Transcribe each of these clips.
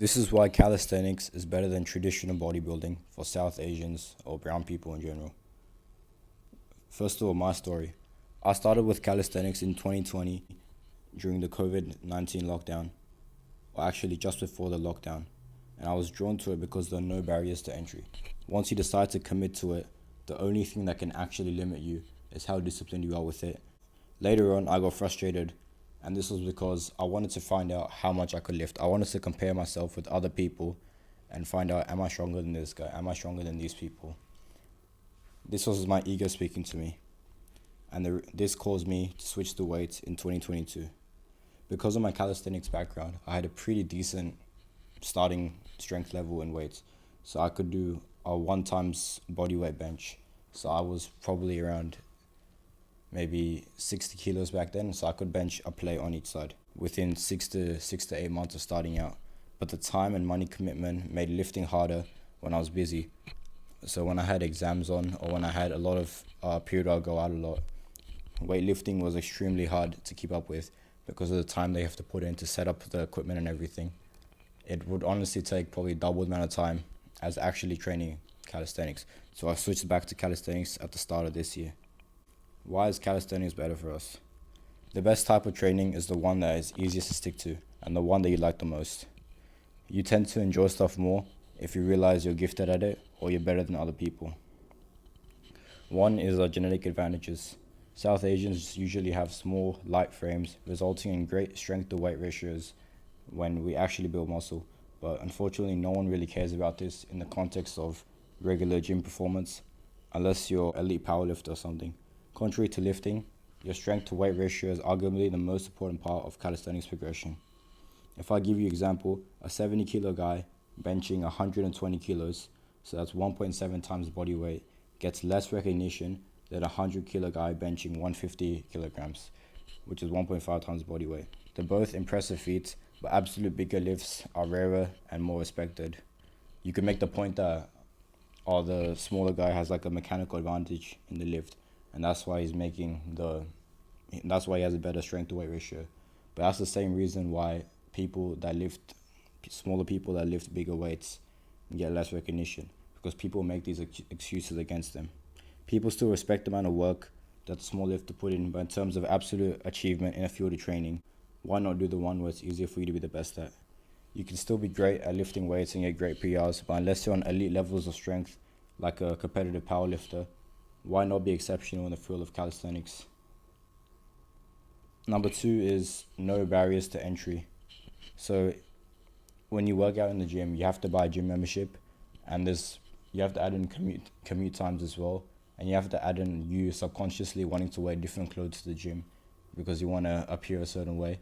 This is why calisthenics is better than traditional bodybuilding for South Asians or brown people in general. First of all, my story. I started with calisthenics in 2020 during the COVID-19 lockdown, or actually just before the lockdown, and I was drawn to it because there are no barriers to entry. Once you decide to commit to it, the only thing that can actually limit you is how disciplined you are with it. Later on, I got frustrated, and this was because I wanted to find out how much I could lift. I wanted to compare myself with other people and find out, am I stronger than this guy? Am I stronger than these people? This was my ego speaking to me, and this caused me to switch to weights in 2022. Because of my calisthenics background, I had a pretty decent starting strength level in weights. So I could do a 1 times body weight bench. So I was probably around maybe 60 kilos back then. So I could bench a plate on each side within 6 to 8 months of starting out. But the time and money commitment made lifting harder when I was busy. So when I had exams on, or when I had a lot of period I'll go out a lot, weightlifting was extremely hard to keep up with because of the time they have to put in to set up the equipment and everything. It would honestly take probably double the amount of time as actually training calisthenics. So I switched back to calisthenics at the start of this year. Why is calisthenics better for us? The best type of training is the one that is easiest to stick to and the one that you like the most. You tend to enjoy stuff more if you realize you're gifted at it or you're better than other people. One is our genetic advantages. South Asians usually have small, light frames, resulting in great strength to weight ratios when we actually build muscle. But unfortunately, no one really cares about this in the context of regular gym performance, unless you're elite powerlifter or something. Contrary to lifting, your strength to weight ratio is arguably the most important part of calisthenics progression. If I give you an example, a 70 kilo guy benching 120 kilos, so that's 1.7 times body weight, gets less recognition than a 100 kilo guy benching 150 kilograms, which is 1.5 times body weight. They're both impressive feats, but absolute bigger lifts are rarer and more respected. You can make the point that the smaller guy has like a mechanical advantage in the lift, and that's why that's why he has a better strength to weight ratio. But that's the same reason why smaller people that lift bigger weights get less recognition, because people make these excuses against them. People still respect the amount of work that the small lifter put in, but in terms of absolute achievement in a field of training, why not do the one where it's easier for you to be the best at? You can still be great at lifting weights and get great PRs, but unless you're on elite levels of strength, like a competitive powerlifter, why not be exceptional in the field of calisthenics? Number 2 is no barriers to entry. So when you work out in the gym, you have to buy a gym membership, and you have to add in commute times as well, and you have to add in you subconsciously wanting to wear different clothes to the gym because you want to appear a certain way.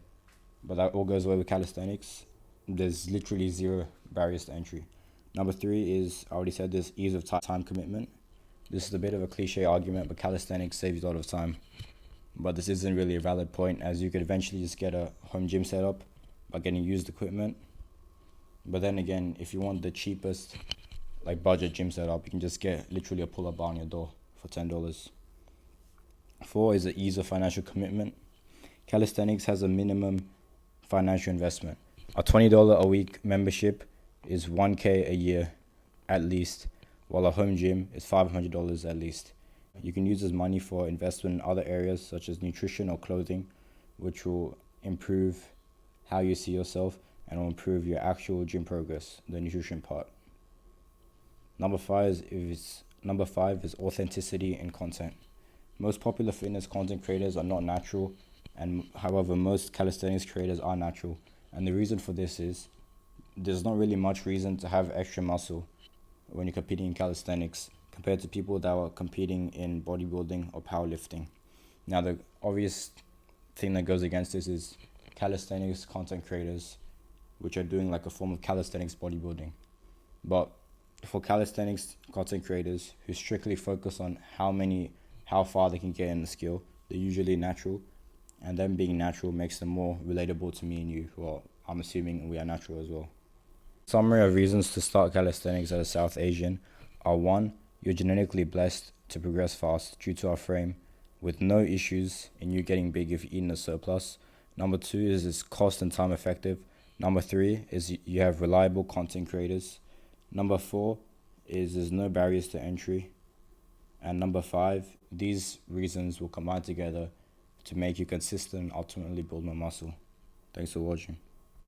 But that all goes away with calisthenics. There's literally zero barriers to entry. Number 3 is, I already said this, ease of time commitment. This is a bit of a cliche argument, but calisthenics saves you a lot of time. But this isn't really a valid point, as you could eventually just get a home gym set up by getting used equipment. But then again, if you want the cheapest budget gym setup, you can just get literally a pull-up bar on your door for $10. 4 is the ease of financial commitment. Calisthenics has a minimum financial investment. A $20 a week membership is $1,000 a year at least, while a home gym is $500 at least. You can use this money for investment in other areas such as nutrition or clothing, which will improve how you see yourself and will improve your actual gym progress, the nutrition part. Number five is authenticity in content. Most popular fitness content creators are not natural, and however, most calisthenics creators are natural. And the reason for this is there's not really much reason to have extra muscle when you're competing in calisthenics compared to people that are competing in bodybuilding or powerlifting. Now, the obvious thing that goes against this is calisthenics content creators, which are doing like a form of calisthenics bodybuilding. But for calisthenics content creators who strictly focus on how far they can get in the skill, they're usually natural, and them being natural makes them more relatable to me and you, who are, I'm assuming, we are natural as well. Summary of reasons to start calisthenics as a South Asian are: 1, you're genetically blessed to progress fast due to our frame, with no issues in you getting big if you eat in a surplus. Number 2 is it's cost and time effective. Number 3 is you have reliable content creators. Number 4 is there's no barriers to entry. And number 5, these reasons will combine together to make you consistent and ultimately build more muscle. Thanks for watching.